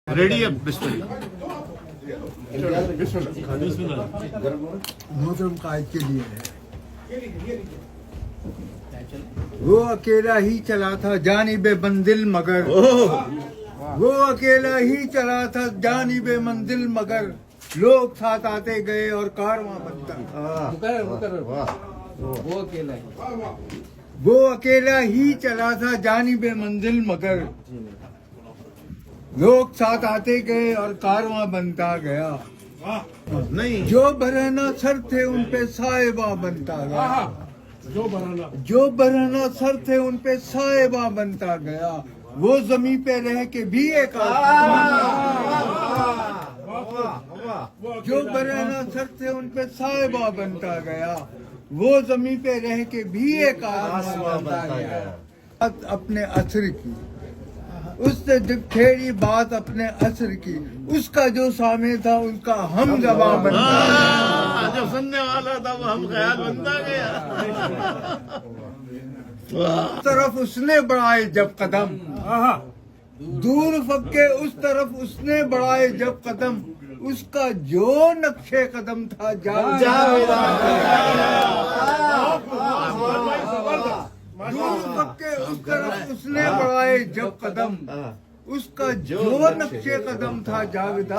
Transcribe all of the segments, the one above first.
Ready ہے بسم اللہ محترم قائد کے لیے ہے۔ وہ اکیلا ہی چلا تھا جانب منزل مگر وہ اکیلا ہی چلا تھا جانب منزل مگر لوگ ساتھ آتے گئے اور کارواں بنتا وہ اکیلا ہی چلا تھا جانب منزل مگر لوگ ساتھ آتے گئے اور کارواں بنتا گیا نہیں جو برہنہ سر تھے ان پہ صاحبہ بنتا گیا جو برہنہ سر تھے ان پہ صاحبہ بنتا گیا وہ زمین پہ رہ کے بھی ایک جو برہنہ سر تھے ان پہ صاحبہ بنتا گیا وہ زمین پہ رہ کے بھی ایک بنتا گیا اپنے عصر کی اس نے جب چھیڑی بات اپنے عصر کی اس کا جو سامع تھا ان کا ہم زباں بنتا گیا جو سننے والا تھا وہ ہم خیال بنتا گیا اس طرف اس نے بڑھائے جب قدم دور فکے اس طرف اس نے بڑھائے جب قدم اس کا جو نقشے قدم تھا دور فکے اس طرف اس نے بڑھائے جب قدم اس کا جو نقشے قدم تھا جاویدہ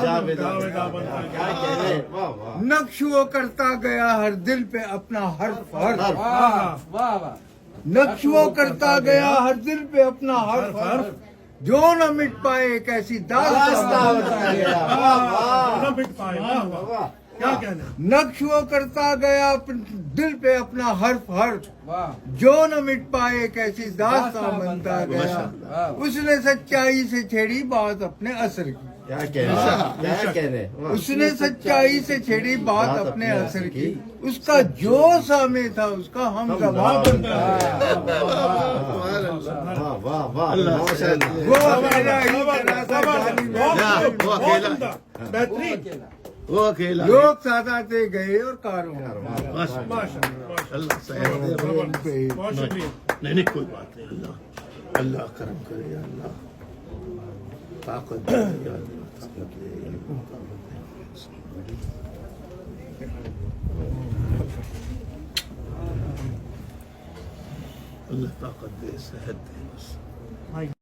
نقش وہ کرتا گیا ہر دل پہ اپنا حرف نقش وہ کرتا گیا ہر دل پہ اپنا حرف جو نہ مٹ پائے ایک ایسی داستان نقش وہ کرتا گیا دل پہ اپنا حرف جو نہ مٹ پائے ایک ایسی داستان بنتا گیا اس نے سچائی سے چھیڑی بات اپنے عصر کی اس نے سچائی سے چھیڑی بات اپنے عصر کی اس کا جو سامع تھا اس کا ہم زباں بنتا گیا وہ اکیلا لوگ ساتھ آتے گئے اور کارواں اللہ نہیں کوئی بات نہیں اللہ کرم کرے یا اللہ طاقت دے یا اللہ طاقت دے یا اللہ طاقت دے صحت دے بس